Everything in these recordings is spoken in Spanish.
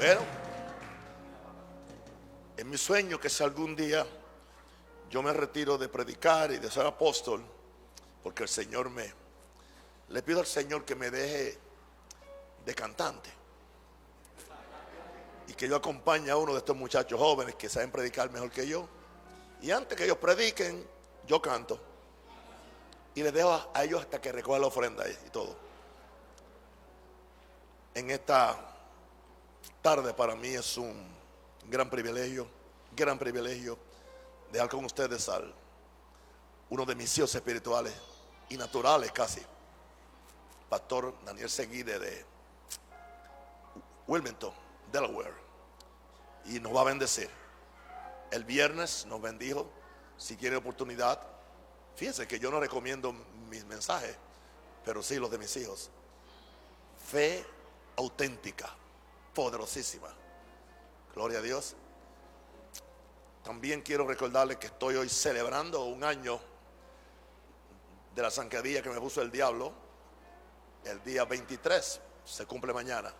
Pero en mi sueño que si algún día yo me retiro de predicar y de ser apóstol, porque el Señor le pido al Señor que me deje de cantante y que yo acompañe a uno de estos muchachos jóvenes que saben predicar mejor que yo, y antes que ellos prediquen yo canto y les dejo a ellos hasta que recojan la ofrenda y todo. En esta tarde para mí es un gran privilegio dejar con ustedes al uno de mis hijos espirituales y naturales casi, Pastor Daniel Seguí de Wilmington, Delaware, y nos va a bendecir. El viernes nos bendijo. Si tiene oportunidad, fíjense que yo no recomiendo mis mensajes, pero sí los de mis hijos. Fe auténtica, poderosísima. Gloria a Dios. También quiero recordarles que estoy hoy celebrando un año de la zancadilla que me puso el diablo. El día 23 se cumple mañana,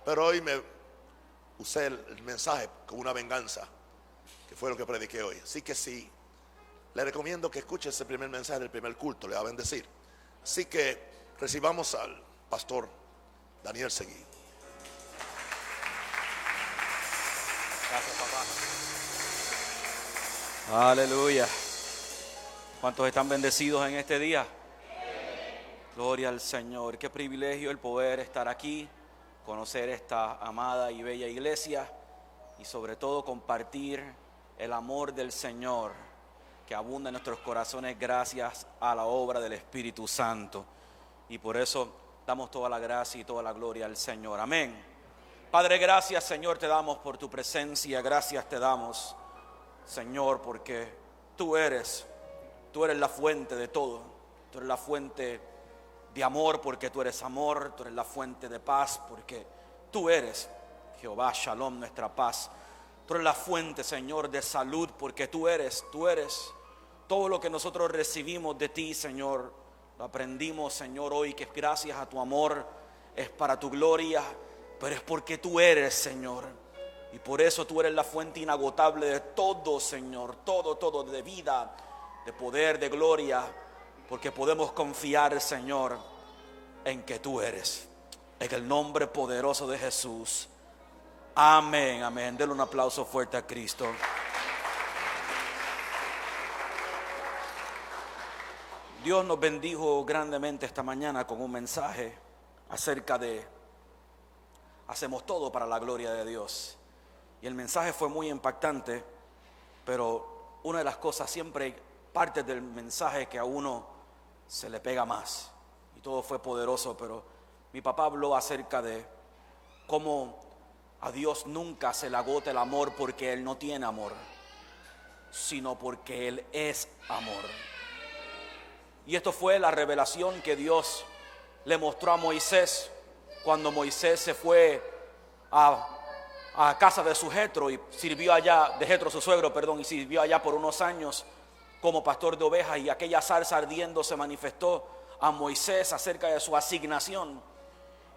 pero hoy me usé el mensaje con una venganza, que fue lo que prediqué hoy. Así que sí, le recomiendo que escuche ese primer mensaje del primer culto, le va a bendecir. Así que recibamos al pastor Daniel Seguí. Gracias, papá. Aleluya. ¿Cuántos están bendecidos en este día? Gloria al Señor. Qué privilegio el poder estar aquí, conocer esta amada y bella iglesia y sobre todo compartir el amor del Señor que abunda en nuestros corazones gracias a la obra del Espíritu Santo. Y por eso damos toda la gracia y toda la gloria al Señor. Amén. Padre, gracias, Señor, te damos por tu presencia. Gracias te damos, Señor, porque tú eres la fuente de todo. Tú eres la fuente de amor, porque tú eres amor. Tú eres la fuente de paz, porque tú eres Jehová Shalom, nuestra paz. Tú eres la fuente, Señor, de salud, porque tú eres todo lo que nosotros recibimos de ti, Señor. Lo aprendimos, Señor, hoy, que es gracias a tu amor, es para tu gloria, pero es porque tú eres, Señor. Y por eso tú eres la fuente inagotable de todo, Señor, todo, de vida, de poder, de gloria, porque podemos confiar, Señor, en que tú eres. En el nombre poderoso de Jesús. Amén, amén. Denle un aplauso fuerte a Cristo. Dios nos bendijo grandemente esta mañana con un mensaje acerca de hacemos todo para la gloria de Dios. Y el mensaje fue muy impactante, pero una de las cosas, siempre hay partes del mensaje que a uno se le pega más. Y todo fue poderoso, pero mi papá habló acerca de cómo a Dios nunca se le agota el amor porque Él no tiene amor, sino porque Él es amor. Y esto fue la revelación que Dios le mostró a Moisés cuando Moisés se fue a casa de su Jetro y sirvió allá, de Jetro su suegro, y sirvió allá por unos años como pastor de ovejas, y aquella zarza ardiendo se manifestó a Moisés acerca de su asignación.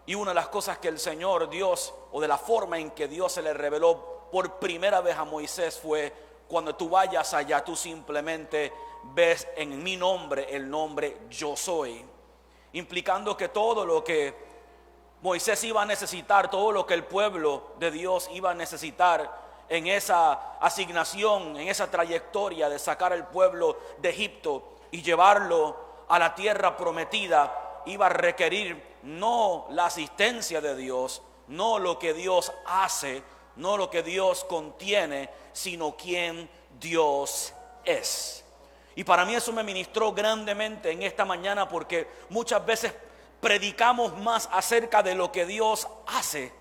Y una de las cosas que el Señor Dios, o de la forma en que Dios se le reveló por primera vez a Moisés, fue: cuando tú vayas allá, tú simplemente ves en mi nombre el nombre Yo Soy, implicando que todo lo que Moisés iba a necesitar, todo lo que el pueblo de Dios iba a necesitar en esa asignación, en esa trayectoria de sacar al pueblo de Egipto y llevarlo a la tierra prometida, iba a requerir no la asistencia de Dios, no lo que Dios hace, no lo que Dios contiene, sino quién Dios es. Y para mí eso me ministró grandemente en esta mañana, porque muchas veces predicamos más acerca de lo que Dios hace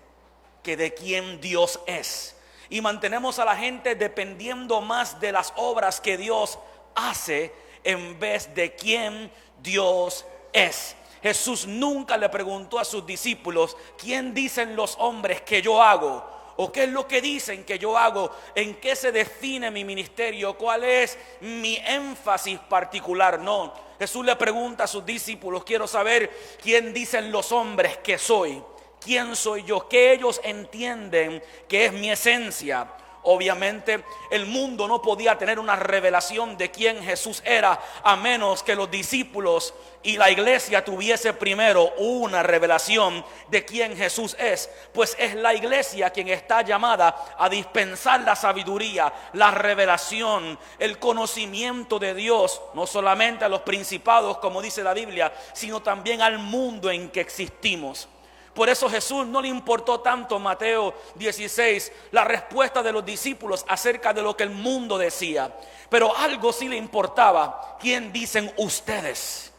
que de quién Dios es. Y mantenemos a la gente dependiendo más de las obras que Dios hace en vez de quién Dios es. Jesús nunca le preguntó a sus discípulos: ¿quién dicen los hombres que yo hago? ¿O qué es lo que dicen que yo hago? ¿En qué se define mi ministerio? ¿Cuál es mi énfasis particular? No, Jesús le pregunta a sus discípulos: quiero saber quién dicen los hombres que soy. quién soy yo, qué ellos entienden que es mi esencia. Obviamente el mundo no podía tener una revelación de quién Jesús era a menos que los discípulos y la iglesia tuviese primero una revelación de quién Jesús es. Pues es la iglesia quien está llamada a dispensar la sabiduría, la revelación, el conocimiento de Dios, no solamente a los principados como dice la Biblia, sino también al mundo en que existimos. Por eso Jesús no le importó tanto, Mateo 16, la respuesta de los discípulos acerca de lo que el mundo decía. Pero algo sí le importaba: ¿quién dicen ustedes?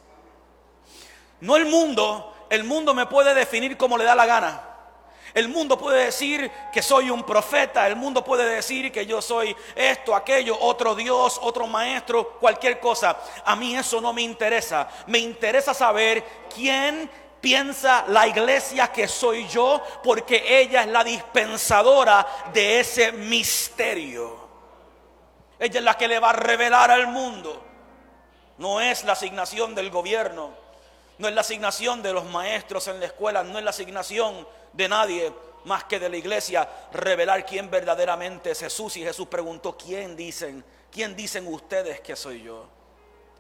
No el mundo me puede definir como le da la gana. El mundo puede decir que soy un profeta, el mundo puede decir que yo soy esto, aquello, otro Dios, otro maestro, cualquier cosa. A mí eso no me interesa. Me interesa saber quién piensa la iglesia que soy yo, porque ella es la dispensadora de ese misterio. Ella es la que le va a revelar al mundo. No es la asignación del gobierno, no es la asignación de los maestros en la escuela, no es la asignación de nadie más que de la iglesia revelar quién verdaderamente es Jesús. Y Jesús preguntó: ¿quién dicen ustedes que soy yo?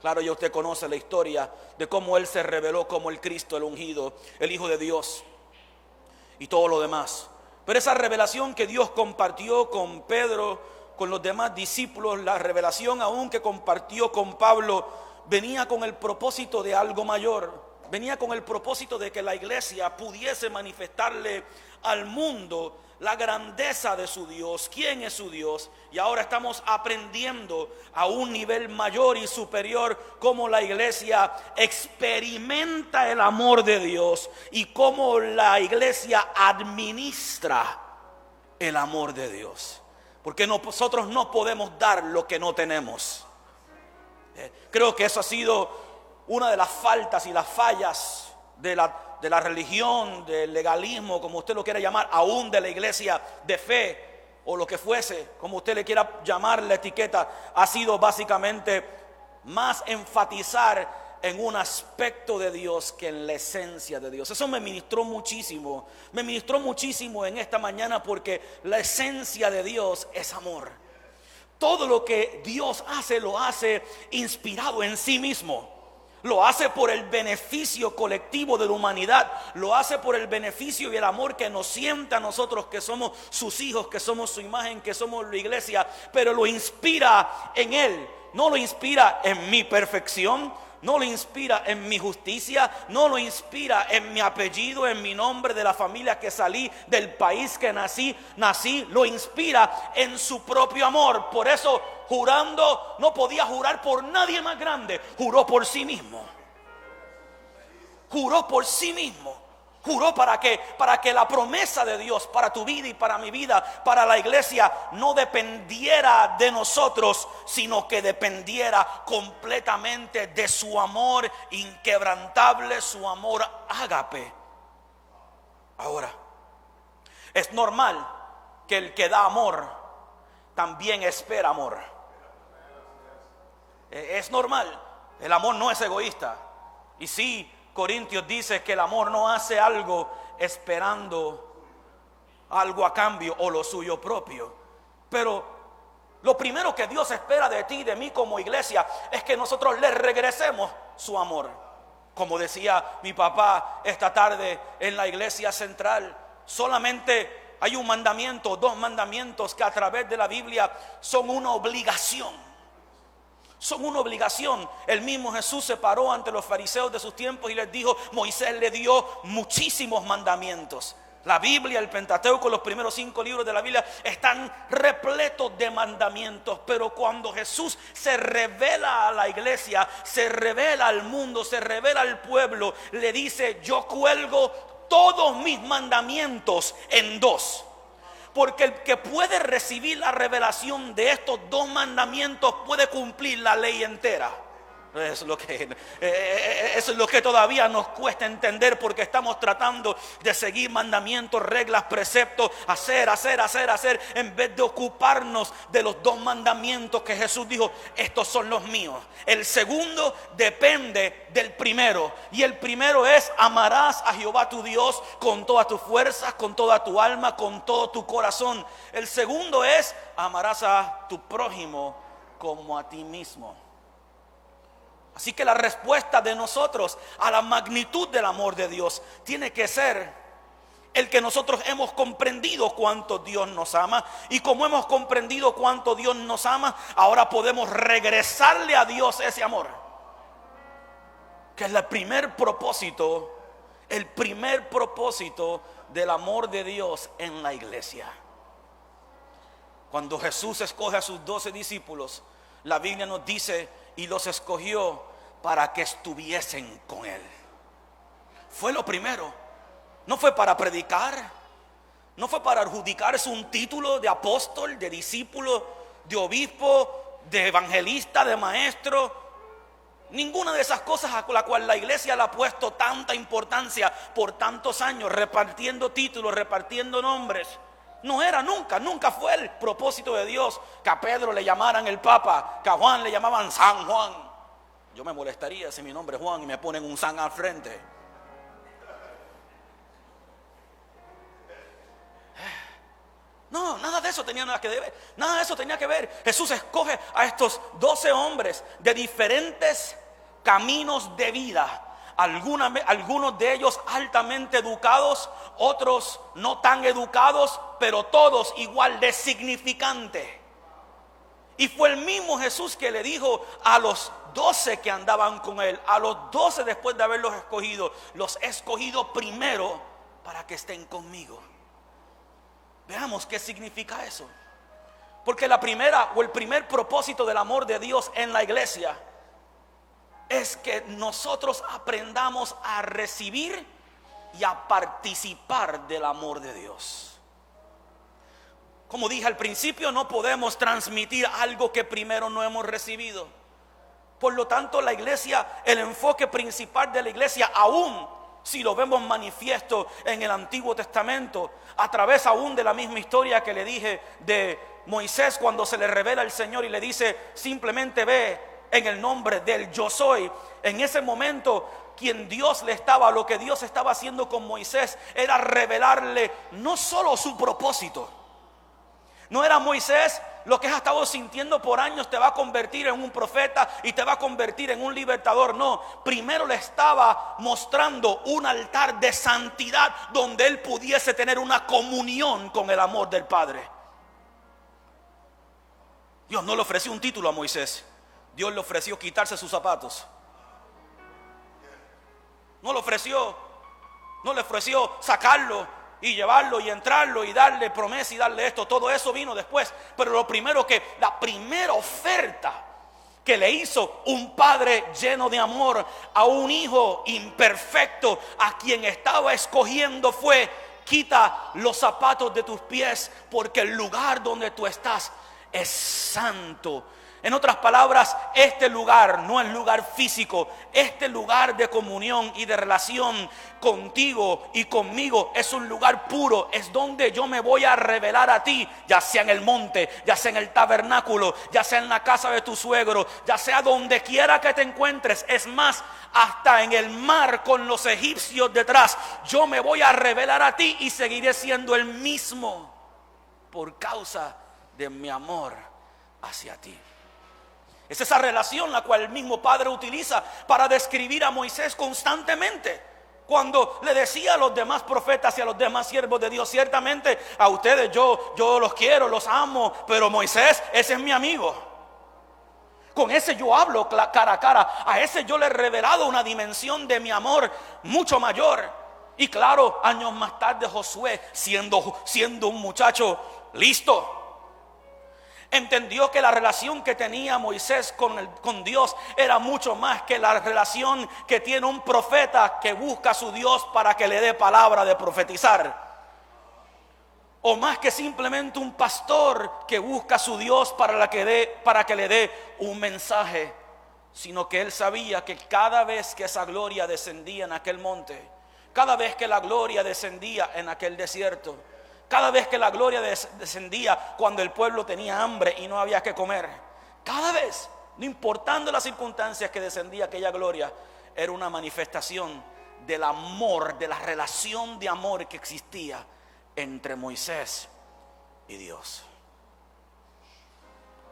Claro, ya usted conoce la historia de cómo Él se reveló como el Cristo, el ungido, el Hijo de Dios y todo lo demás. Pero esa revelación que Dios compartió con Pedro, con los demás discípulos, la revelación aún que compartió con Pablo, venía con el propósito de algo mayor. Venía con el propósito de que la iglesia pudiese manifestarle al mundo la grandeza de su Dios, quién es su Dios. Y ahora estamos aprendiendo a un nivel mayor y superior cómo la iglesia experimenta el amor de Dios y cómo la iglesia administra el amor de Dios. Porque nosotros no podemos dar lo que no tenemos. Creo que eso ha sido una de las faltas y las fallas de la religión, del legalismo, como usted lo quiera llamar, aún de la iglesia de fe o lo que fuese, como usted le quiera llamar la etiqueta, ha sido básicamente más enfatizar en un aspecto de Dios que en la esencia de Dios. Eso me ministró muchísimo en esta mañana, porque la esencia de Dios es amor. Todo lo que Dios hace, lo hace inspirado en sí mismo. Lo hace por el beneficio colectivo de la humanidad. Lo hace por el beneficio y el amor que nos sienta a nosotros, que somos sus hijos, que somos su imagen, que somos la iglesia. Pero lo inspira en Él. No lo inspira en mi perfección, no lo inspira en mi justicia, no lo inspira en mi apellido, en mi nombre, de la familia que salí, del país que nací, lo inspira en su propio amor. Por eso, jurando, no podía jurar por nadie más grande, juró por sí mismo. Juró por sí mismo. Juró para que la promesa de Dios para tu vida y para mi vida, para la iglesia, no dependiera de nosotros, sino que dependiera completamente de su amor inquebrantable, su amor ágape. Ahora, es normal que el que da amor también espera amor. Es normal. El amor no es egoísta. Y sí, Corintios dice que el amor no hace algo esperando algo a cambio o lo suyo propio. Pero lo primero que Dios espera de ti y de mí como iglesia es que nosotros le regresemos su amor. Como decía mi papá esta tarde en la iglesia central, solamente hay un mandamiento, 2 mandamientos que a través de la Biblia son una obligación. Son una obligación. El mismo Jesús se paró ante los fariseos de sus tiempos y les dijo: Moisés le dio muchísimos mandamientos. La Biblia, el Pentateuco, los primeros 5 libros de la Biblia están repletos de mandamientos. Pero cuando Jesús se revela a la iglesia, se revela al mundo, se revela al pueblo, le dice: yo cuelgo todos mis mandamientos en 2. Porque el que puede recibir la revelación de estos 2 mandamientos puede cumplir la ley entera. Eso es lo que todavía nos cuesta entender, porque estamos tratando de seguir mandamientos, reglas, preceptos, hacer, en vez de ocuparnos de los dos mandamientos que Jesús dijo: estos son los míos. El segundo depende del primero, y el primero es: amarás a Jehová tu Dios con todas tus fuerzas, con toda tu alma, con todo tu corazón. El segundo es: amarás a tu prójimo como a ti mismo. Así que la respuesta de nosotros a la magnitud del amor de Dios tiene que ser el que nosotros hemos comprendido cuánto Dios nos ama, y como hemos comprendido cuánto Dios nos ama, ahora podemos regresarle a Dios ese amor, que es el primer propósito del amor de Dios en la iglesia. Cuando Jesús escoge a sus 12 discípulos, la Biblia nos dice: y los escogió para que estuviesen con él. Fue lo primero. No fue para predicar, no fue para adjudicarse un título de apóstol, de discípulo, de obispo, de evangelista, de maestro. Ninguna de esas cosas a la cual la iglesia le ha puesto tanta importancia por tantos años, repartiendo títulos, repartiendo nombres. Nunca fue el propósito de Dios que a Pedro le llamaran el Papa, que a Juan le llamaban San Juan. Yo me molestaría si mi nombre es Juan y me ponen un San al frente. No, nada de eso tenía que ver. Jesús escoge a estos 12 hombres de diferentes caminos de vida. Algunos de ellos altamente educados, otros no tan educados, pero todos igual de significantes. Y fue el mismo Jesús que le dijo a los 12 que andaban con él, a los 12 después de haberlos escogido: los he escogido primero para que estén conmigo. Veamos qué significa eso. Porque el primer propósito del amor de Dios en la iglesia es que nosotros aprendamos a recibir y a participar del amor de Dios. Como dije al principio, no podemos transmitir algo que primero no hemos recibido. Por lo tanto, la iglesia, el enfoque principal de la iglesia, aún si lo vemos manifiesto en el Antiguo Testamento, a través aún de la misma historia que le dije de Moisés, cuando se le revela el Señor y le dice: simplemente ve en el nombre del yo soy. En ese momento, lo que Dios estaba haciendo con Moisés era revelarle no solo su propósito. No era Moisés: lo que has estado sintiendo por años te va a convertir en un profeta y te va a convertir en un libertador. No, primero le estaba mostrando un altar de santidad donde él pudiese tener una comunión con el amor del Padre. Dios no le ofreció un título a Moisés. Dios le ofreció quitarse sus zapatos. No le ofreció sacarlo y llevarlo y entrarlo y darle promesa y darle esto. Todo eso vino después. Pero la primera oferta que le hizo un padre lleno de amor a un hijo imperfecto a quien estaba escogiendo fue: quita los zapatos de tus pies, porque el lugar donde tú estás es santo. En otras palabras, este lugar no es lugar físico. Este lugar de comunión y de relación contigo y conmigo es un lugar puro. Es donde yo me voy a revelar a ti, ya sea en el monte, ya sea en el tabernáculo, ya sea en la casa de tu suegro, ya sea donde quiera que te encuentres. Es más, hasta en el mar con los egipcios detrás, yo me voy a revelar a ti y seguiré siendo el mismo por causa de mi amor hacia ti. Es esa relación la cual el mismo Padre utiliza para describir a Moisés constantemente. Cuando le decía a los demás profetas y a los demás siervos de Dios: ciertamente a ustedes yo los quiero, los amo, pero Moisés, ese es mi amigo. Con ese yo hablo cara a cara. A ese yo le he revelado una dimensión de mi amor mucho mayor. Y claro, años más tarde Josué, siendo un muchacho listo, entendió que la relación que tenía Moisés con Dios era mucho más que la relación que tiene un profeta que busca a su Dios para que le dé palabra de profetizar, o más que simplemente un pastor que busca a su Dios para que le dé un mensaje. sino que él sabía que cada vez que esa gloria descendía en aquel monte, cada vez que la gloria descendía en aquel desierto, cada vez que la gloria descendía cuando el pueblo tenía hambre y no había que comer, cada vez, no importando las circunstancias que descendía aquella gloria, era una manifestación del amor, de la relación de amor que existía entre Moisés y Dios.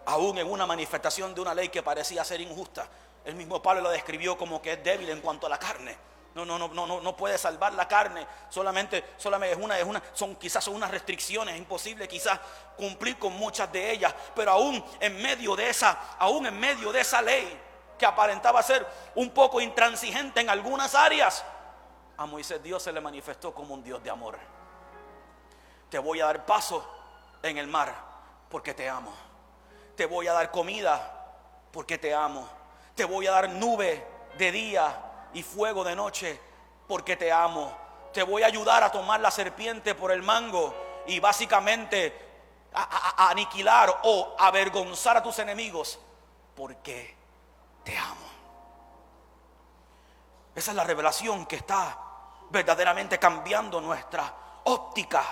Aún en una manifestación de una ley que parecía ser injusta, el mismo Pablo la describió como que es débil en cuanto a la carne. No puede salvar la carne. Solamente son quizás unas restricciones, es imposible quizás cumplir con muchas de ellas. Pero aún en medio de esa ley que aparentaba ser un poco intransigente en algunas áreas, a Moisés Dios se le manifestó como un Dios de amor. Te voy a dar paso en el mar porque te amo. Te voy a dar comida porque te amo. Te voy a dar nube de día y fuego de noche porque te amo. Te voy a ayudar a tomar la serpiente por el mango y básicamente a aniquilar o avergonzar a tus enemigos porque te amo. Esa es la revelación que está verdaderamente cambiando nuestra óptica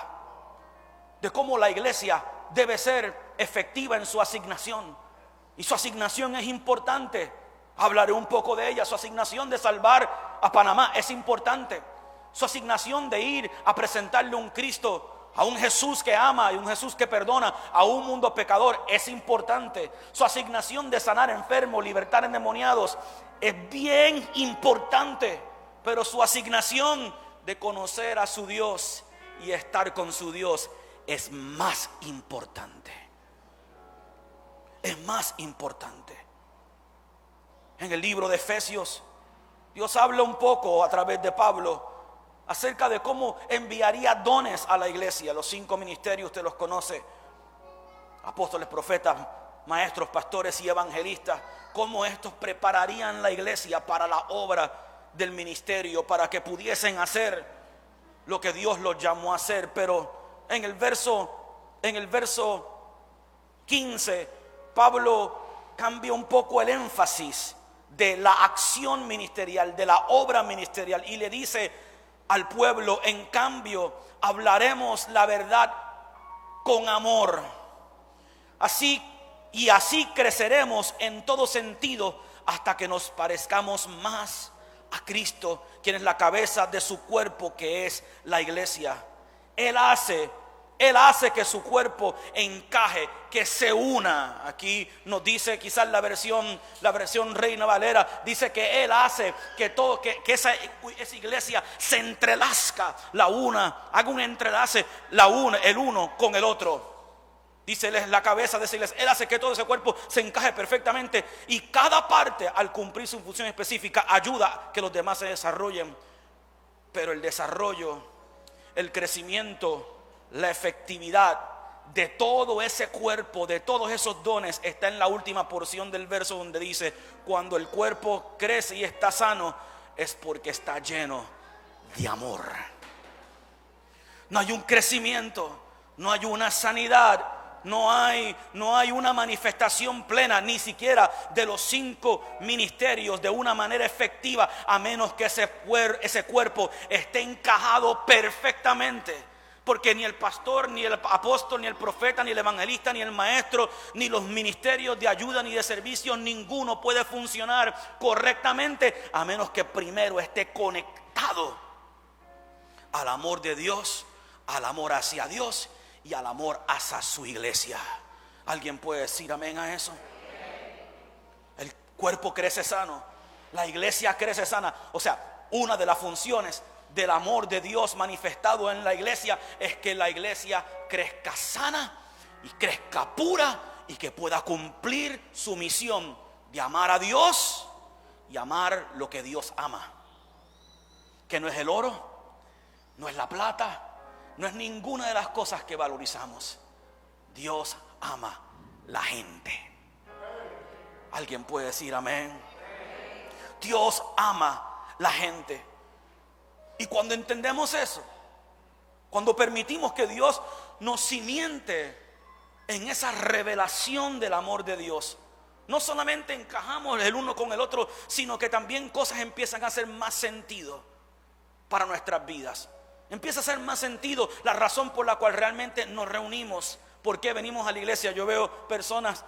de cómo la iglesia debe ser efectiva en su asignación. Y su asignación es importante. Hablaré un poco de ella. Su asignación de salvar a Panamá es importante. Su asignación de ir a presentarle un Cristo, a un Jesús que ama y un Jesús que perdona a un mundo pecador es importante. Su asignación de sanar enfermos, libertar endemoniados es bien importante. Pero su asignación de conocer a su Dios y estar con su Dios es más importante. Es más importante. En el libro de Efesios, Dios habla un poco a través de Pablo acerca de cómo enviaría dones a la iglesia. Los 5 ministerios usted los conoce: apóstoles, profetas, maestros, pastores y evangelistas. Cómo estos prepararían la iglesia para la obra del ministerio, para que pudiesen hacer lo que Dios los llamó a hacer. Pero en el verso 15, Pablo cambia un poco el énfasis de la acción ministerial, de la obra ministerial, y le dice al pueblo: en cambio, hablaremos la verdad con amor. Así creceremos en todo sentido hasta que nos parezcamos más a Cristo, quien es la cabeza de su cuerpo, que es la iglesia. Él hace que su cuerpo encaje, que se una. Aquí nos dice quizás la versión Reina Valera, dice que Él hace que esa iglesia se entrelazca, haga un entrelace, el uno con el otro. Dice, Él es la cabeza de esa iglesia. Él hace que todo ese cuerpo se encaje perfectamente, y cada parte, al cumplir su función específica, ayuda a que los demás se desarrollen. Pero el desarrollo, el crecimiento, la efectividad de todo ese cuerpo, de todos esos dones, está en la última porción del verso, donde dice: cuando el cuerpo crece y está sano, es porque está lleno de amor. No hay un crecimiento, no hay una sanidad, no hay una manifestación plena, ni siquiera de los 5 ministerios, de una manera efectiva, a menos que ese cuerpo esté encajado perfectamente. Porque ni el pastor, ni el apóstol, ni el profeta, ni el evangelista, ni el maestro, ni los ministerios de ayuda ni de servicio, ninguno puede funcionar correctamente a menos que primero esté conectado al amor de Dios, al amor hacia Dios y al amor hacia su iglesia. ¿Alguien puede decir amén a eso? El cuerpo crece sano, la iglesia crece sana. O sea, una de las funciones del amor de Dios manifestado en la iglesia es que la iglesia crezca sana y crezca pura, y que pueda cumplir su misión de amar a Dios y amar lo que Dios ama, que no es el oro, no es la plata, no es ninguna de las cosas que valorizamos. Dios ama la gente. ¿Alguien puede decir amén? Dios ama la gente. Y cuando entendemos eso, cuando permitimos que Dios nos cimiente en esa revelación del amor de Dios, no solamente encajamos el uno con el otro, sino que también cosas empiezan a hacer más sentido para nuestras vidas. Empieza a hacer más sentido la razón por la cual realmente nos reunimos. ¿Por qué venimos a la iglesia? Yo veo personas,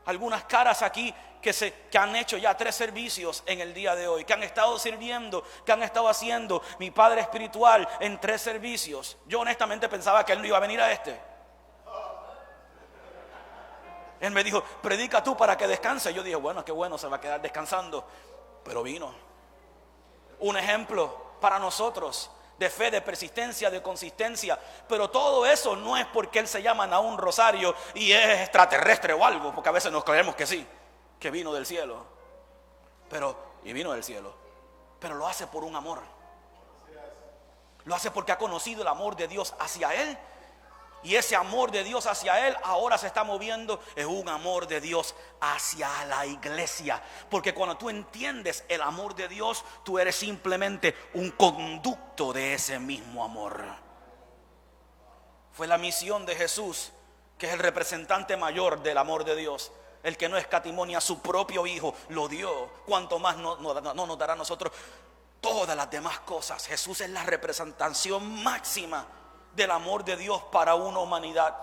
algunas caras aquí que han hecho ya 3 servicios en el día de hoy, que han estado sirviendo, que han estado haciendo mi padre espiritual en 3 servicios. Yo honestamente pensaba que él no iba a venir a este. Él me dijo, predica tú para que descanse. Yo dije, bueno, qué bueno, se va a quedar descansando. Pero vino. Un ejemplo para nosotros de fe, de persistencia, de consistencia. Pero todo eso no es porque él se llama Nahum Rosario y es extraterrestre o algo, porque a veces nos creemos que sí, que vino del cielo. Y vino del cielo. Pero lo hace por un amor. Lo hace porque ha conocido el amor de Dios hacia él. Y ese amor de Dios hacia él ahora se está moviendo en un amor de Dios hacia la iglesia. Porque cuando tú entiendes el amor de Dios, tú eres simplemente un conducto de ese mismo amor. Fue la misión de Jesús, que es el representante mayor del amor de Dios. El que no escatimó ni a su propio hijo, lo dio. Cuanto más no nos dará a nosotros todas las demás cosas. Jesús es la representación máxima del amor de Dios para una humanidad.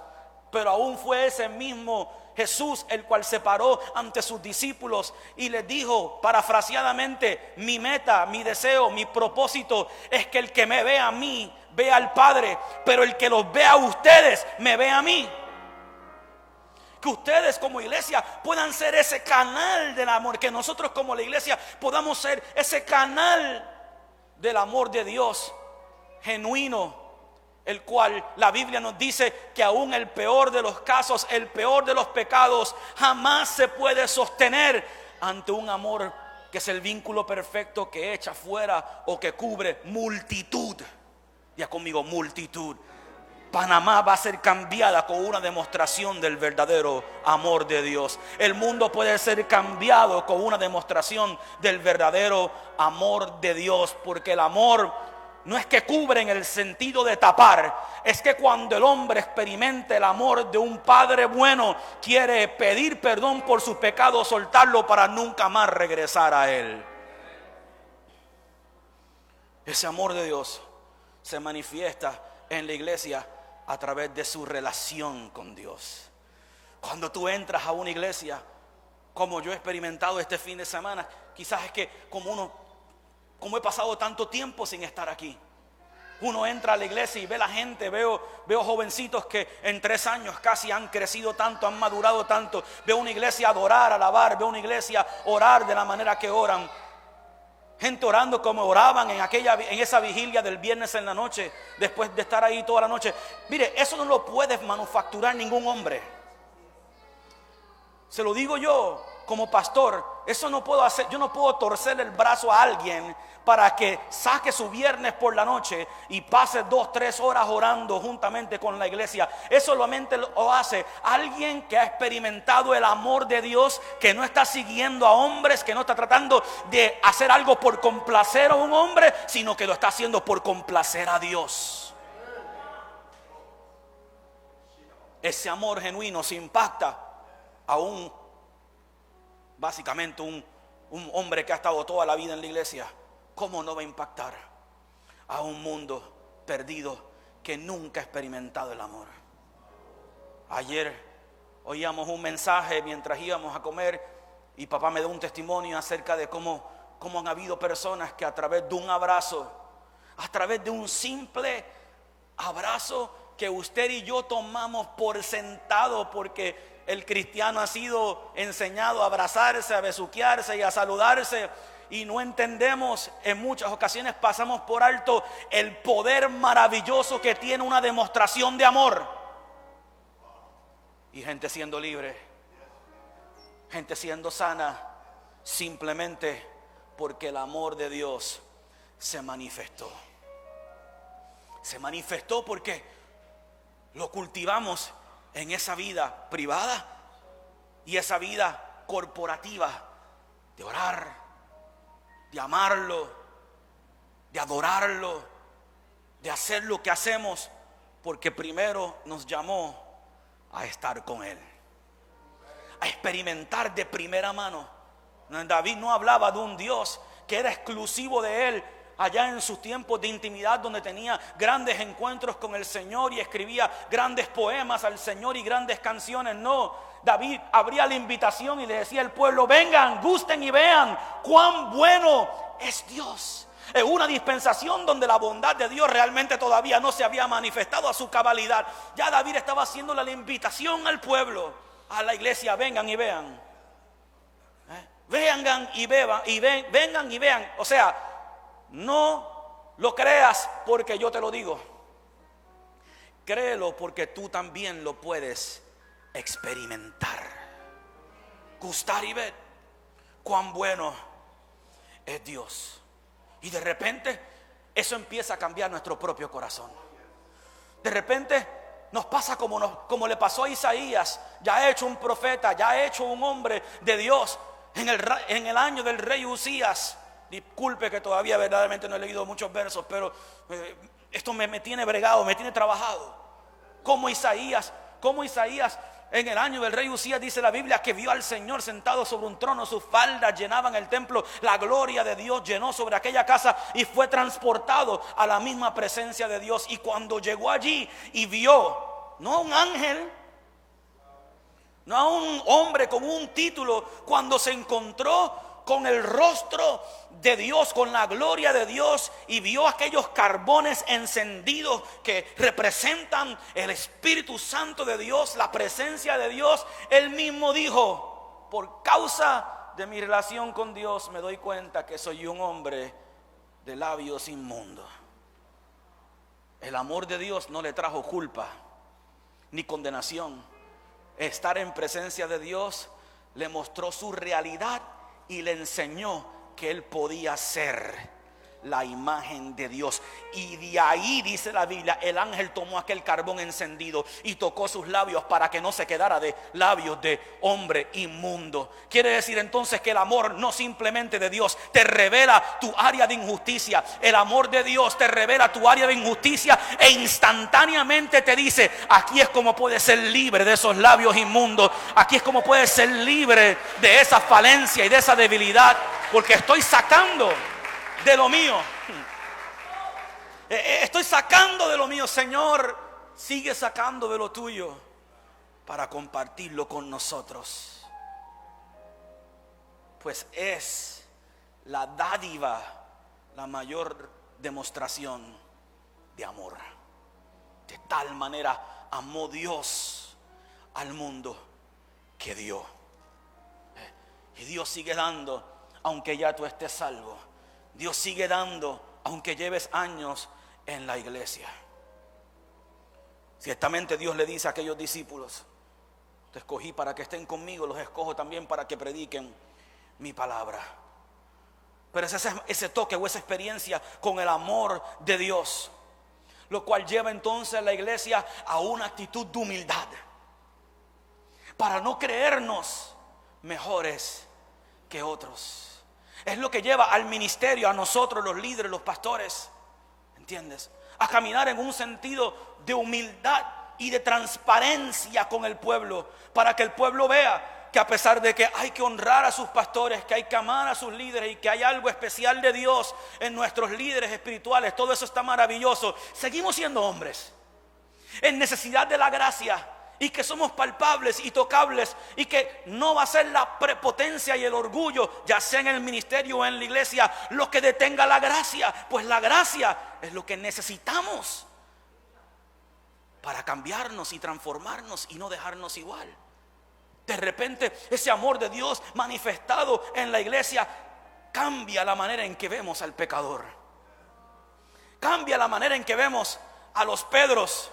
Pero aún fue ese mismo Jesús el cual se paró ante sus discípulos y les dijo parafraseadamente: mi meta, mi deseo, mi propósito es que el que me ve a mí vea al Padre, pero el que los vea a ustedes me ve a mí. Que ustedes como iglesia puedan ser ese canal del amor, que nosotros como la iglesia podamos ser ese canal del amor de Dios genuino, el cual la Biblia nos dice que aún el peor de los casos, el peor de los pecados, jamás se puede sostener ante un amor que es el vínculo perfecto que echa fuera o que cubre multitud. Ya conmigo, multitud. Panamá va a ser cambiada con una demostración del verdadero amor de Dios. El mundo puede ser cambiado con una demostración del verdadero amor de Dios, porque el amor no es que cubre en el sentido de tapar, es que cuando el hombre experimenta el amor de un Padre bueno, quiere pedir perdón por sus pecados, soltarlo para nunca más regresar a él. Ese amor de Dios se manifiesta en la iglesia a través de su relación con Dios. Cuando tú entras a una iglesia, como yo he experimentado este fin de semana, quizás es que como he pasado tanto tiempo sin estar aquí, uno entra a la iglesia y ve la gente, veo jovencitos que en 3 años casi han crecido tanto, han madurado tanto. Veo una iglesia adorar, alabar, veo una iglesia orar de la manera que oran. Gente orando como oraban en esa vigilia del viernes en la noche, después de estar ahí toda la noche. Mire, eso no lo puede manufacturar ningún hombre. Se lo digo yo como pastor, eso no puedo hacer. Yo no puedo torcer el brazo a alguien para que saque su viernes por la noche y pase 2-3 horas orando juntamente con la iglesia. Eso solamente lo hace alguien que ha experimentado el amor de Dios, que no está siguiendo a hombres, que no está tratando de hacer algo por complacer a un hombre, sino que lo está haciendo por complacer a Dios. Ese amor genuino se impacta a básicamente un hombre que ha estado toda la vida en la iglesia. ¿Cómo no va a impactar a un mundo perdido que nunca ha experimentado el amor? Ayer oíamos un mensaje mientras íbamos a comer y papá me dio un testimonio acerca de cómo han habido personas que a través de un abrazo, a través de un simple abrazo que usted y yo tomamos por sentado, porque el cristiano ha sido enseñado a abrazarse, a besuquearse y a saludarse, y no entendemos, en muchas ocasiones pasamos por alto el poder maravilloso que tiene una demostración de amor. Y gente siendo libre, gente siendo sana, simplemente porque el amor de Dios se manifestó. Se manifestó porque lo cultivamos en esa vida privada y esa vida corporativa de orar, de amarlo, de adorarlo, de hacer lo que hacemos, porque primero nos llamó a estar con Él, a experimentar de primera mano. David no hablaba de un Dios que era exclusivo de él allá en sus tiempos de intimidad, donde tenía grandes encuentros con el Señor y escribía grandes poemas al Señor y grandes canciones. No, David abría la invitación y le decía al pueblo: vengan, gusten y vean cuán bueno es Dios. En una dispensación donde la bondad de Dios realmente todavía no se había manifestado a su cabalidad, ya David estaba haciéndole la invitación al pueblo, a la iglesia: vengan y vean. Vengan y beban, vengan y vean. O sea, no lo creas porque yo te lo digo. Créelo porque tú también lo puedes experimentar. Gustar y ver cuán bueno es Dios. Y de repente eso empieza a cambiar nuestro propio corazón. De repente nos pasa como le pasó a Isaías, ya hecho un profeta, ya hecho un hombre de Dios en el año del rey Usías. Disculpe que todavía verdaderamente no he leído muchos versos, pero esto me tiene bregado, me tiene trabajado. Como Isaías en el año del rey Usías, dice la Biblia, que vio al Señor sentado sobre un trono, sus faldas llenaban el templo, la gloria de Dios llenó sobre aquella casa y fue transportado a la misma presencia de Dios. Y cuando llegó allí y vio, no a un ángel, no a un hombre con un título, cuando se encontró con el rostro de Dios, con la gloria de Dios, y vio aquellos carbones encendidos que representan el Espíritu Santo de Dios, la presencia de Dios, él mismo dijo: por causa de mi relación con Dios me doy cuenta que soy un hombre de labios inmundos. El amor de Dios no le trajo culpa ni condenación. Estar en presencia de Dios le mostró su realidad y le enseñó que él podía ser la imagen de Dios. Y de ahí, dice la Biblia, el ángel tomó aquel carbón encendido y tocó sus labios para que no se quedara de labios de hombre inmundo. Quiere decir entonces que el amor no simplemente de Dios te revela tu área de injusticia. El amor de Dios te revela tu área de injusticia e instantáneamente te dice: aquí es como puedes ser libre de esos labios inmundos. Aquí es como puedes ser libre de esa falencia y de esa debilidad, porque estoy sacando de lo mío. Estoy sacando de lo mío. Señor, sigue sacando de lo tuyo para compartirlo con nosotros. Pues es la dádiva la mayor demostración de amor. De tal manera amó Dios al mundo que dio. Y Dios sigue dando aunque ya tú estés salvo. Dios sigue dando aunque lleves años en la iglesia. Ciertamente Dios le dice a aquellos discípulos: te escogí para que estén conmigo, los escojo también para que prediquen mi palabra. Pero es ese toque o esa experiencia con el amor de Dios, lo cual lleva entonces a la iglesia a una actitud de humildad, para no creernos mejores que otros. Es lo que lleva al ministerio, a nosotros los líderes, los pastores, ¿entiendes? A caminar en un sentido de humildad y de transparencia con el pueblo, para que el pueblo vea que a pesar de que hay que honrar a sus pastores, que hay que amar a sus líderes y que hay algo especial de Dios en nuestros líderes espirituales, todo eso está maravilloso, seguimos siendo hombres en necesidad de la gracia, y que somos palpables y tocables, y que no va a ser la prepotencia y el orgullo, ya sea en el ministerio o en la iglesia, lo que detenga la gracia. Pues la gracia es lo que necesitamos para cambiarnos y transformarnos y no dejarnos igual. De repente ese amor de Dios manifestado en la iglesia cambia la manera en que vemos al pecador, cambia la manera en que vemos a los Pedros,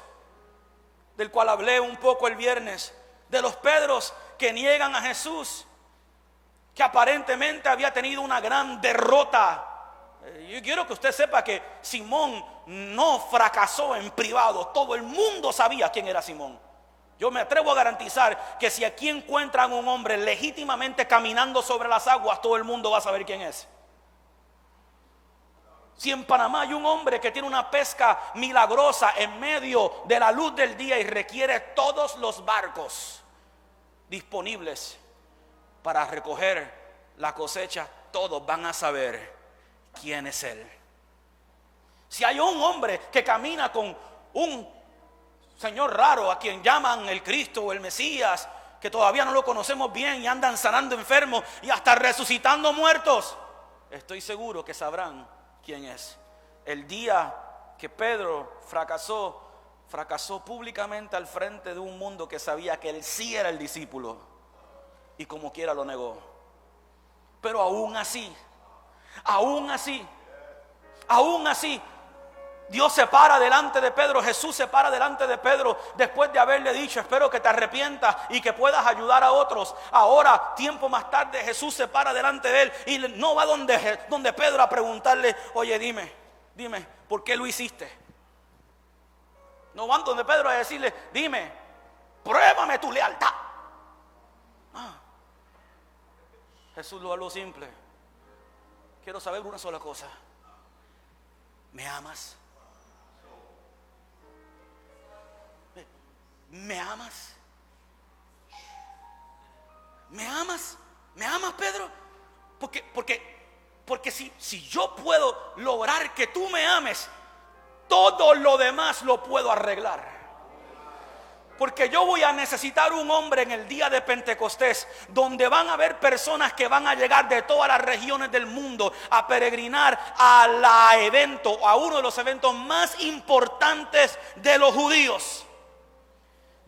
del cual hablé un poco el viernes, de los Pedros que niegan a Jesús, que aparentemente había tenido una gran derrota. Yo quiero que usted sepa que Simón no fracasó en privado, todo el mundo sabía quién era Simón. Yo me atrevo a garantizar que si aquí encuentran un hombre legítimamente caminando sobre las aguas, todo el mundo va a saber quién es. Si en Panamá hay un hombre que tiene una pesca milagrosa en medio de la luz del día y requiere todos los barcos, disponibles para recoger la cosecha, todos van a saber quién es Él. Si hay un hombre que camina con un señor raro a quien llaman el Cristo o el Mesías, que todavía no lo conocemos bien y andan sanando enfermos y hasta resucitando muertos, estoy seguro que sabrán quién es. El día que Pedro fracasó públicamente al frente de un mundo que sabía que él sí era el discípulo, y como quiera lo negó. Pero aún así, Dios se para delante de Pedro, Jesús se para delante de Pedro después de haberle dicho: espero que te arrepientas y que puedas ayudar a otros. Ahora, tiempo más tarde, Jesús se para delante de él y no va donde Pedro a preguntarle: oye, dime, ¿por qué lo hiciste? No van donde Pedro a decirle: dime, pruébame tu lealtad. Jesús lo habló simple: quiero saber una sola cosa, ¿me amas? ¿Me amas? ¿Me amas? ¿Me amas, Pedro? Porque si yo puedo lograr que tú me ames, todo lo demás lo puedo arreglar. Porque yo voy a necesitar un hombre en el día de Pentecostés, donde van a haber personas que van a llegar de todas las regiones del mundo a peregrinar a uno de los eventos más importantes de los judíos.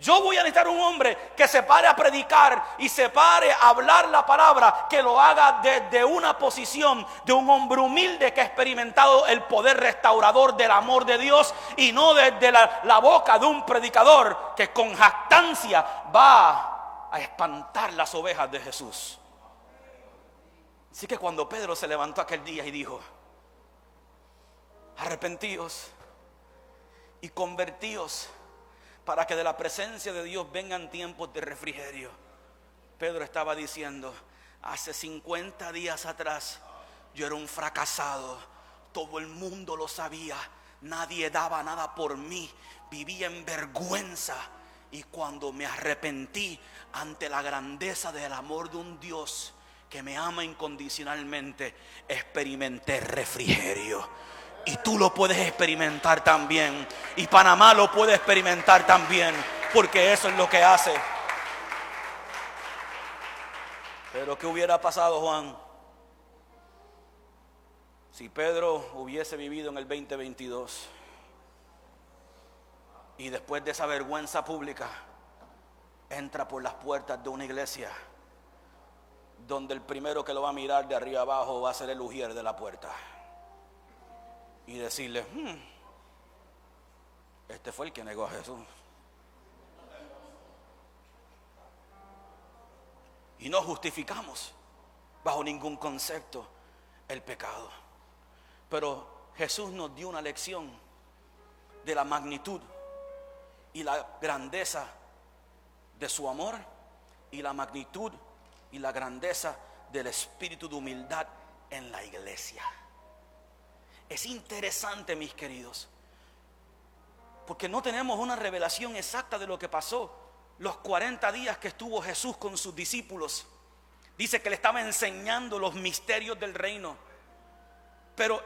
Yo voy a necesitar un hombre que se pare a predicar y se pare a hablar la palabra, que lo haga desde una posición de un hombre humilde que ha experimentado el poder restaurador del amor de Dios, y no desde la boca de un predicador que con jactancia va a espantar las ovejas de Jesús. Así que cuando Pedro se levantó aquel día y dijo: arrepentíos y convertíos, para que de la presencia de Dios vengan tiempos de refrigerio, Pedro estaba diciendo: hace 50 días atrás yo era un fracasado, todo el mundo lo sabía, nadie daba nada por mí, vivía en vergüenza, y cuando me arrepentí ante la grandeza del amor de un Dios que me ama incondicionalmente, experimenté refrigerio. Y tú lo puedes experimentar también, y Panamá lo puede experimentar también, porque eso es lo que hace. Pero ¿qué hubiera pasado, Juan, si Pedro hubiese vivido en el 2022 y después de esa vergüenza pública entra por las puertas de una iglesia donde el primero que lo va a mirar de arriba abajo va a ser el ujier de la puerta y decirle: este fue el que negó a Jesús? Y no justificamos bajo ningún concepto el pecado, pero Jesús nos dio una lección de la magnitud y la grandeza de su amor, y la magnitud y la grandeza del espíritu de humildad en la iglesia. Es interesante, mis queridos, porque no tenemos una revelación exacta de lo que pasó los 40 días que estuvo Jesús con sus discípulos. Dice que le estaba enseñando los misterios del reino, pero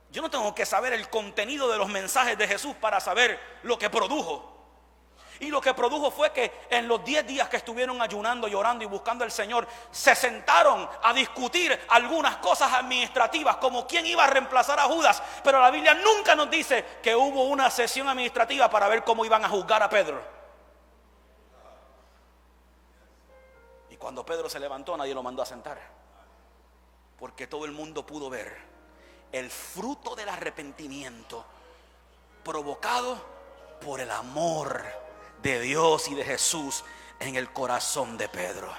yo no tengo que saber el contenido de los mensajes de Jesús para saber lo que produjo. Y lo que produjo fue que en los 10 días que estuvieron ayunando, llorando y buscando al Señor, se sentaron a discutir algunas cosas administrativas, como quién iba a reemplazar a Judas. Pero la Biblia nunca nos dice que hubo una sesión administrativa para ver cómo iban a juzgar a Pedro. Y cuando Pedro se levantó, nadie lo mandó a sentar, porque todo el mundo pudo ver el fruto del arrepentimiento provocado por el amor de Dios y de Jesús en el corazón de Pedro.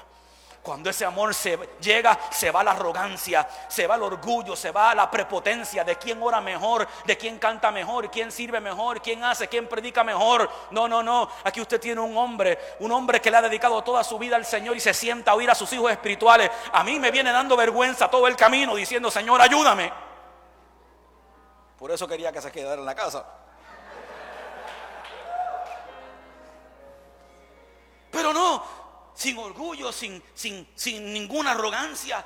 Cuando ese amor llega, se va la arrogancia, se va el orgullo, se va la prepotencia de quién ora mejor, de quién canta mejor, quién sirve mejor, quién hace, quién predica mejor. No. Aquí usted tiene un hombre que le ha dedicado toda su vida al Señor y se sienta a oír a sus hijos espirituales. A mí me viene dando vergüenza todo el camino diciendo: Señor, ayúdame. Por eso quería que se quedara en la casa. Pero no, sin orgullo, sin ninguna arrogancia.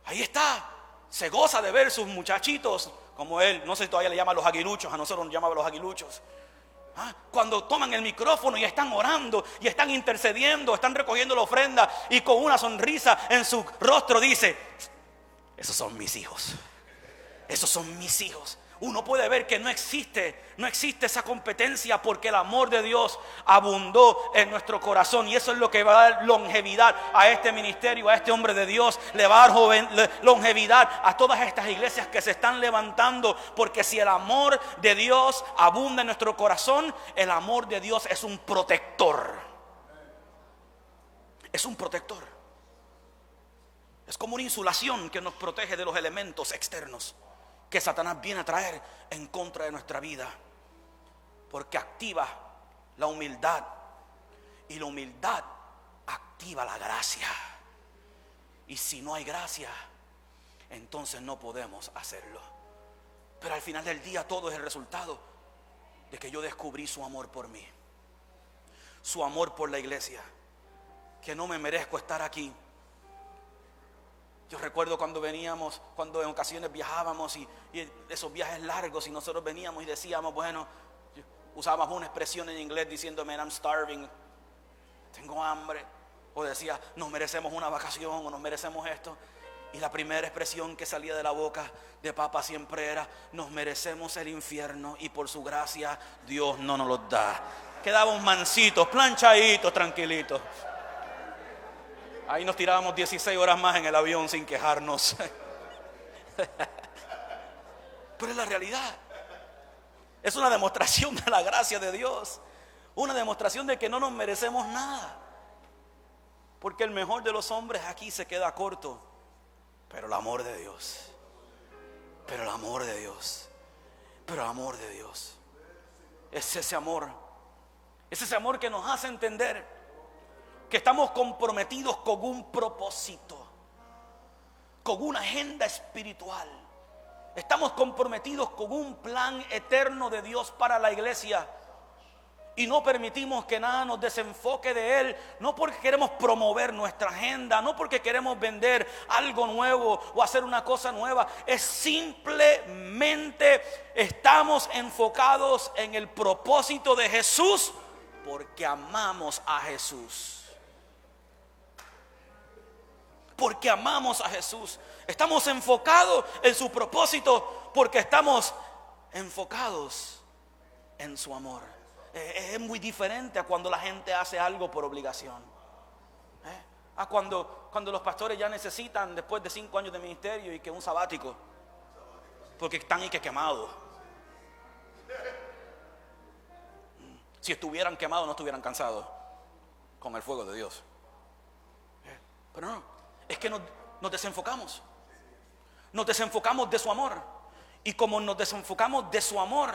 Ahí está, se goza de ver sus muchachitos, como él, no sé si todavía le llama los aguiluchos, a nosotros nos llamaba los aguiluchos. Cuando toman el micrófono y están orando y están intercediendo, están recogiendo la ofrenda y con una sonrisa en su rostro dice: esos son mis hijos, esos son mis hijos. Uno puede ver que no existe esa competencia, porque el amor de Dios abundó en nuestro corazón, y eso es lo que va a dar longevidad a este ministerio, a este hombre de Dios. Le va a dar longevidad a todas estas iglesias que se están levantando, porque si el amor de Dios abunda en nuestro corazón, el amor de Dios es un protector. Es un protector. Es como una insulación que nos protege de los elementos externos que Satanás viene a traer en contra de nuestra vida, porque activa la humildad, y la humildad activa la gracia, y si no hay gracia, entonces no podemos hacerlo. Pero al final del día todo es el resultado de que yo descubrí su amor por mí, su amor por la iglesia, que no me merezco estar aquí. Yo recuerdo cuando en ocasiones viajábamos y esos viajes largos, y nosotros veníamos y decíamos, bueno, usábamos una expresión en inglés diciendo, man, I'm starving, tengo hambre. O decía, nos merecemos una vacación, o nos merecemos esto. Y la primera expresión que salía de la boca de papá siempre era, nos merecemos el infierno y por su gracia Dios no nos lo da. Quedábamos mansitos, planchaditos, tranquilitos. Ahí nos tirábamos 16 horas más en el avión sin quejarnos. Pero es la realidad. Es una demostración de la gracia de Dios. Una demostración de que no nos merecemos nada. Porque el mejor de los hombres aquí se queda corto. Pero el amor de Dios. Pero el amor de Dios. Pero el amor de Dios. Es ese amor. Es ese amor que nos hace entender que estamos comprometidos con un propósito, con una agenda espiritual. Estamos comprometidos con un plan eterno de Dios para la iglesia, y no permitimos que nada nos desenfoque de Él. No porque queremos promover nuestra agenda, no porque queremos vender algo nuevo o hacer una cosa nueva. Es simplemente estamos enfocados en el propósito de Jesús, porque amamos a Jesús. Porque amamos a Jesús. Estamos enfocados en su propósito porque estamos enfocados en su amor. Es muy diferente a cuando la gente hace algo por obligación. A cuando los pastores ya necesitan, después de 5 años de ministerio, y que un sabático, porque están y que quemados. Si estuvieran quemados no estuvieran cansados con el fuego de Dios. Pero no. Es que nos desenfocamos. Nos desenfocamos de su amor. Y como nos desenfocamos de su amor,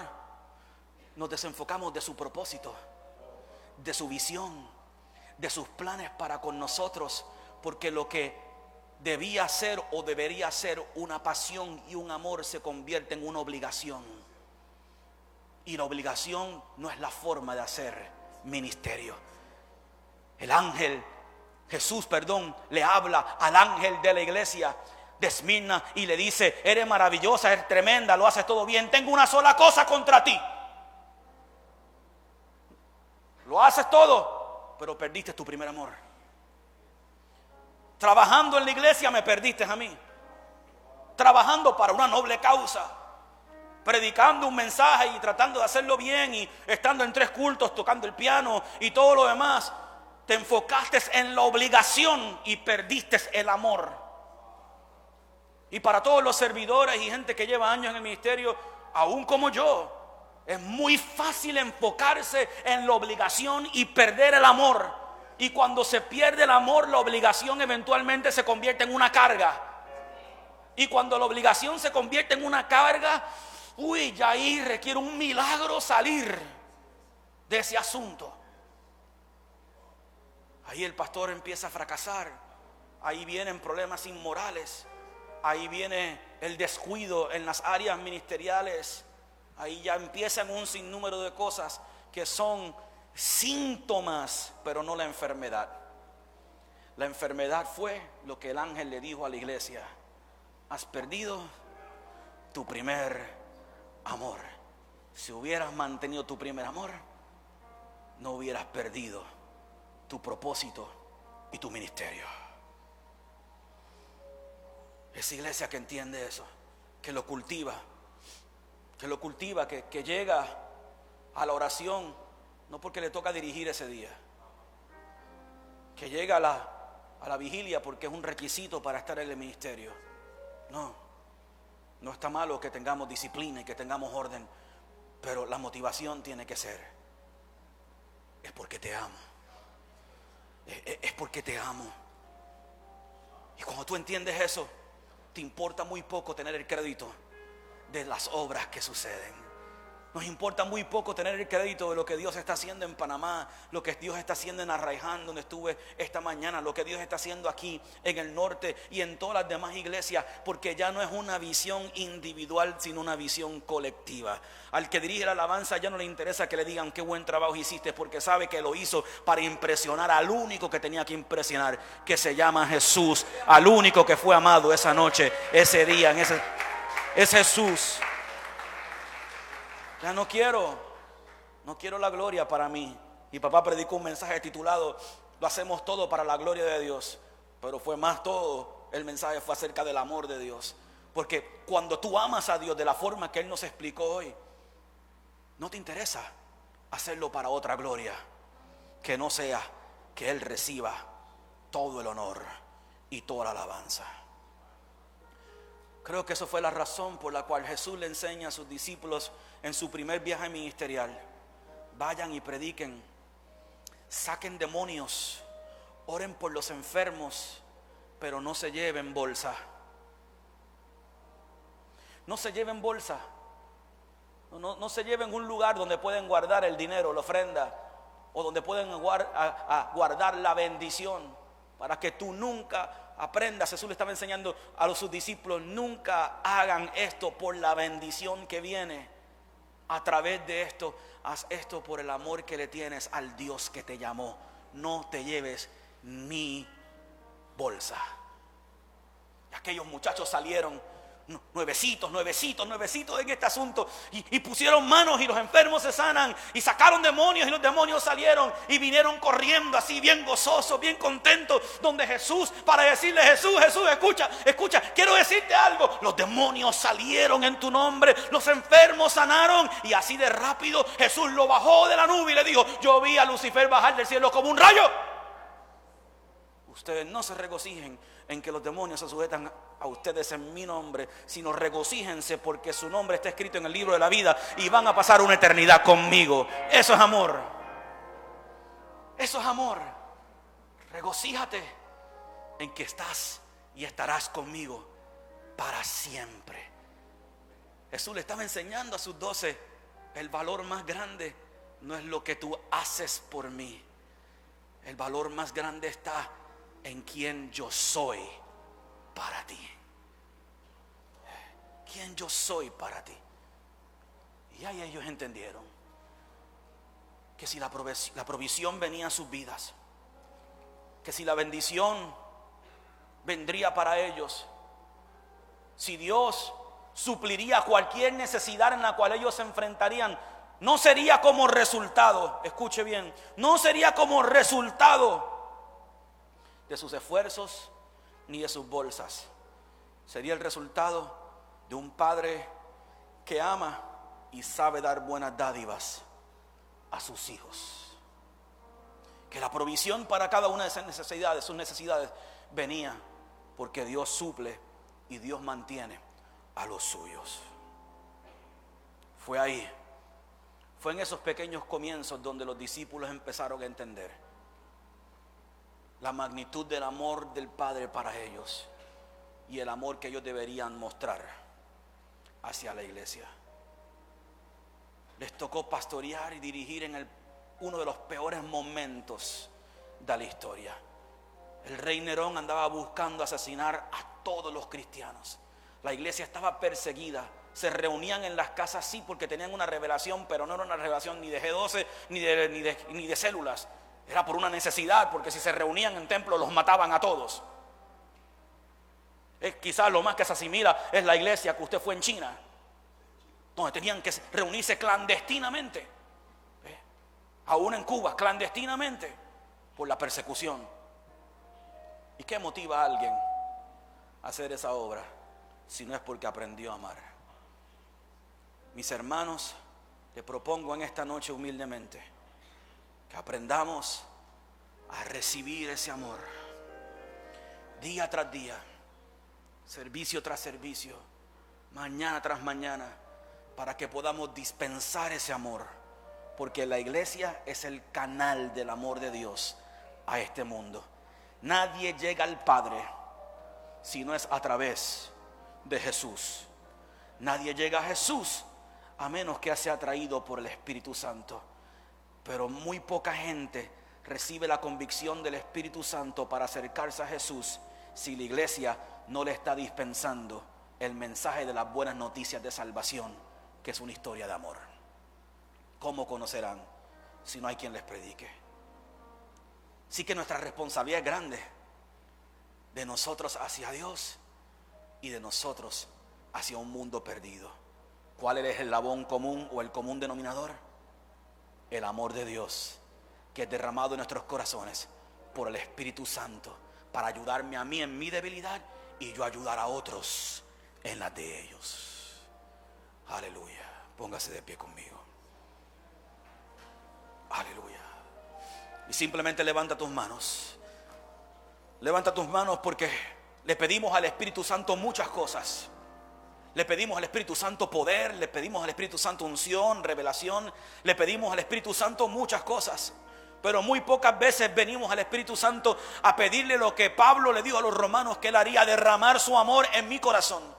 nos desenfocamos de su propósito, de su visión, de sus planes para con nosotros. Porque lo que debía ser o debería ser una pasión y un amor se convierte en una obligación. Y la obligación no es la forma de hacer ministerio. Jesús le habla al ángel de la iglesia de Esmirna y le dice: eres maravillosa, eres tremenda, lo haces todo bien. Tengo una sola cosa contra ti. Lo haces todo, pero perdiste tu primer amor. Trabajando en la iglesia me perdiste a mí. Trabajando para una noble causa, predicando un mensaje y tratando de hacerlo bien, y estando en 3 cultos, tocando el piano y todo lo demás. Te enfocaste en la obligación y perdiste el amor. Y para todos los servidores y gente que lleva años en el ministerio, aún como yo, es muy fácil enfocarse en la obligación y perder el amor. Y cuando se pierde el amor, la obligación eventualmente se convierte en una carga. Y cuando la obligación se convierte en una carga, ya ahí requiere un milagro salir de ese asunto. Ahí el pastor empieza a fracasar. Ahí vienen problemas inmorales. Ahí viene el descuido en las áreas ministeriales. Ahí ya empiezan un sinnúmero de cosas que son síntomas, pero no la enfermedad. La enfermedad fue lo que el ángel le dijo a la iglesia: has perdido tu primer amor. Si hubieras mantenido tu primer amor, no hubieras perdido tu propósito y tu ministerio. Esa iglesia que entiende eso, que lo cultiva, que llega a la oración, no porque le toca dirigir ese día, que llega a la vigilia porque es un requisito para estar en el ministerio. No está malo que tengamos disciplina y que tengamos orden, pero la motivación tiene que ser: es porque te amo. Es porque te amo. Y cuando tú entiendes eso, te importa muy poco tener el crédito de las obras que suceden. Nos importa muy poco tener el crédito de lo que Dios está haciendo en Panamá, lo que Dios está haciendo en Arraiján, donde estuve esta mañana, lo que Dios está haciendo aquí en el norte y en todas las demás iglesias, porque ya no es una visión individual, sino una visión colectiva. Al que dirige la alabanza ya no le interesa que le digan qué buen trabajo hiciste, porque sabe que lo hizo para impresionar al único que tenía que impresionar, que se llama Jesús, al único que fue amado esa noche, ese día, es Jesús. Ya no quiero la gloria para mí. Mi papá predicó un mensaje titulado: lo hacemos todo para la gloria de Dios. Pero fue más todo, el mensaje fue acerca del amor de Dios. Porque cuando tú amas a Dios de la forma que Él nos explicó hoy, no te interesa hacerlo para otra gloria que no sea que Él reciba todo el honor y toda la alabanza. Creo que eso fue la razón por la cual Jesús le enseña a sus discípulos en su primer viaje ministerial: vayan y prediquen, saquen demonios, oren por los enfermos, pero no se lleven bolsa. No se lleven bolsa. No se lleven un lugar donde pueden guardar el dinero, la ofrenda, o donde pueden guardar la bendición, para que tú nunca aprendas. Jesús le estaba enseñando a sus discípulos: nunca hagan esto por la bendición que viene a través de esto. Haz esto por el amor que le tienes al Dios que te llamó. No te lleves ni bolsa. Y aquellos muchachos salieron nuevecitos en este asunto, y pusieron manos y los enfermos se sanan, y sacaron demonios y los demonios salieron, y vinieron corriendo así bien gozosos, bien contentos, donde Jesús, para decirle: Jesús, escucha, quiero decirte algo. Los demonios salieron en tu nombre, los enfermos sanaron, y así de rápido Jesús lo bajó de la nube y le dijo: yo vi a Lucifer bajar del cielo como un rayo. Ustedes no se regocijen en que los demonios se sujetan a ustedes en mi nombre, sino regocíjense porque su nombre está escrito en el libro de la vida y van a pasar una eternidad conmigo. Eso es amor. Eso es amor. Regocíjate en que estás y estarás conmigo para siempre. Jesús le estaba enseñando a sus 12: el valor más grande no es lo que tú haces por mí. El valor más grande está en quien yo soy para ti. Quien yo soy para ti. Y ahí ellos entendieron que si la provisión venía a sus vidas, que si la bendición vendría para ellos, si Dios supliría cualquier necesidad en la cual ellos se enfrentarían, no sería como resultado, escuche bien, no sería como resultado de sus esfuerzos ni de sus bolsas. Sería el resultado de un padre que ama y sabe dar buenas dádivas a sus hijos. Que la provisión para cada una de sus necesidades venía porque Dios suple y Dios mantiene a los suyos. Fue ahí, fue en esos pequeños comienzos donde los discípulos empezaron a entender la magnitud del amor del Padre para ellos y el amor que ellos deberían mostrar hacia la iglesia. Les tocó pastorear y dirigir en uno de los peores momentos de la historia. El rey Nerón andaba buscando asesinar a todos los cristianos. La iglesia estaba perseguida. Se reunían en las casas, sí, porque tenían una revelación, pero no era una revelación ni de G12 ni de células. Era por una necesidad, porque si se reunían en templo los mataban a todos. Quizás lo más que se asimila es la iglesia que usted fue en China, donde tenían que reunirse clandestinamente, aún en Cuba, clandestinamente, por la persecución. ¿Y qué motiva a alguien a hacer esa obra si no es porque aprendió a amar? Mis hermanos, te propongo en esta noche humildemente que aprendamos a recibir ese amor día tras día, servicio tras servicio, mañana tras mañana, para que podamos dispensar ese amor, porque la iglesia es el canal del amor de Dios a este mundo. Nadie llega al Padre si no es a través de Jesús. Nadie llega a Jesús a menos que sea atraído por el Espíritu Santo. Pero muy poca gente recibe la convicción del Espíritu Santo para acercarse a Jesús si la iglesia no le está dispensando el mensaje de las buenas noticias de salvación, que es una historia de amor. ¿Cómo conocerán si no hay quien les predique? Sí que nuestra responsabilidad es grande, de nosotros hacia Dios y de nosotros hacia un mundo perdido. ¿Cuál es el eslabón común o el común denominador? El amor de Dios, que es derramado en nuestros corazones por el Espíritu Santo, para ayudarme a mí en mi debilidad y yo ayudar a otros en las de ellos. Aleluya. Póngase de pie conmigo. Aleluya. Y simplemente levanta tus manos. Levanta tus manos, porque le pedimos al Espíritu Santo muchas cosas. Le pedimos al Espíritu Santo poder, le pedimos al Espíritu Santo unción, revelación, le pedimos al Espíritu Santo muchas cosas. Pero muy pocas veces venimos al Espíritu Santo a pedirle lo que Pablo le dijo a los romanos que él haría: derramar su amor en mi corazón.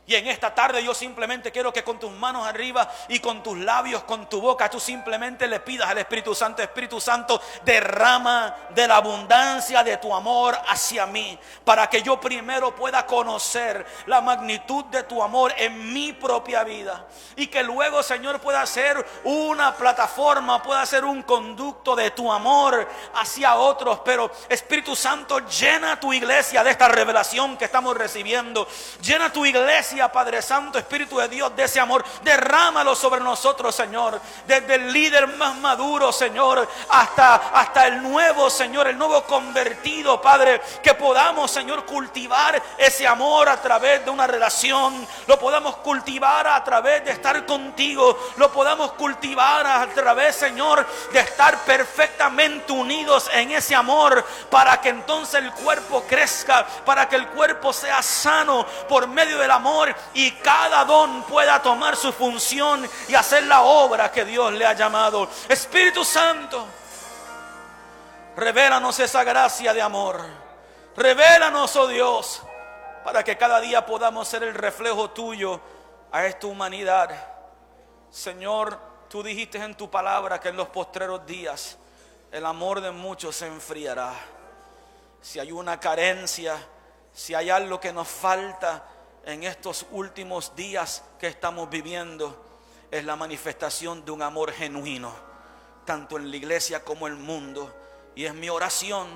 Y en esta tarde yo simplemente quiero que con tus manos arriba y con tus labios, con tu boca, tú simplemente le pidas al Espíritu Santo: Espíritu Santo, derrama de la abundancia de tu amor hacia mí, para que yo primero pueda conocer la magnitud de tu amor en mi propia vida, y que luego, Señor, pueda ser una plataforma, pueda ser un conducto de tu amor hacia otros. Pero Espíritu Santo, llena tu iglesia de esta revelación que estamos recibiendo. Llena tu iglesia, Padre Santo, Espíritu de Dios, de ese amor. Derrámalo sobre nosotros, Señor. Desde el líder más maduro, Señor, hasta el nuevo, Señor, el nuevo convertido, Padre. Que podamos, Señor, cultivar ese amor a través de una relación. Lo podamos cultivar a través de estar contigo. Lo podamos cultivar a través, Señor, de estar perfectamente unidos en ese amor, para que entonces el cuerpo crezca, para que el cuerpo sea sano por medio del amor, y cada don pueda tomar su función y hacer la obra que Dios le ha llamado. Espíritu Santo, revélanos esa gracia de amor. Revélanos, oh Dios, para que cada día podamos ser el reflejo tuyo a esta humanidad. Señor, tú dijiste en tu palabra que en los postreros días el amor de muchos se enfriará. Si hay una carencia, si hay algo que nos falta en estos últimos días que estamos viviendo, es la manifestación de un amor genuino, tanto en la iglesia como en el mundo. Y es mi oración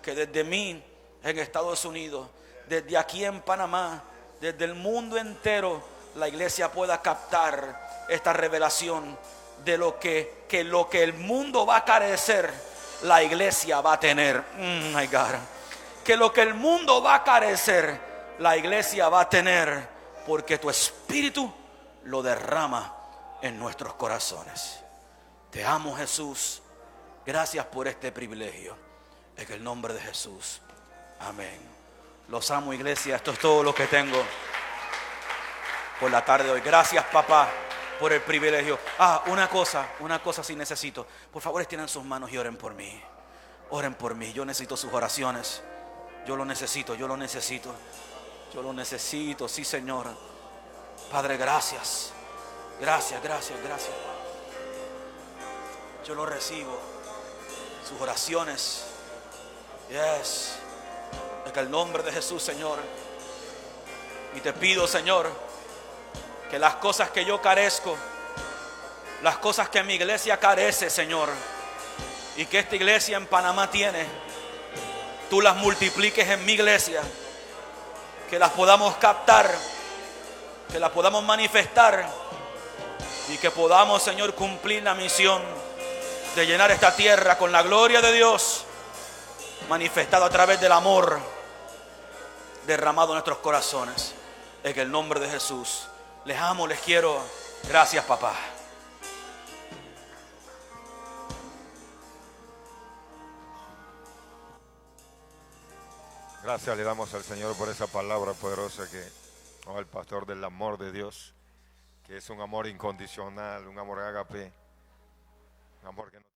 que desde mí en Estados Unidos, desde aquí en Panamá, desde el mundo entero, la iglesia pueda captar esta revelación de lo que el mundo va a carecer, la iglesia va a tener. My God. Que lo que el mundo va a carecer, la iglesia va a tener, porque tu Espíritu lo derrama en nuestros corazones. Te amo, Jesús. Gracias por este privilegio. En el nombre de Jesús. Amén. Los amo, iglesia. Esto es todo lo que tengo por la tarde de hoy. Gracias, papá, por el privilegio. Una cosa sí necesito. Por favor, extiendan sus manos y oren por mí. Oren por mí. Yo necesito sus oraciones. Yo lo necesito. Yo lo necesito, sí, Señor. Padre, gracias. Gracias. Yo lo recibo. Sus oraciones. Yes. En el nombre de Jesús, Señor. Y te pido, Señor, que las cosas que yo carezco, las cosas que mi iglesia carece, Señor, y que esta iglesia en Panamá tiene, tú las multipliques en mi iglesia, que las podamos captar, que las podamos manifestar y que podamos, Señor, cumplir la misión de llenar esta tierra con la gloria de Dios manifestado a través del amor derramado en nuestros corazones. En el nombre de Jesús, les amo, les quiero. Gracias, papá. Gracias le damos al Señor por esa palabra poderosa que el pastor del amor de Dios, que es un amor incondicional, un amor ágape, un amor que no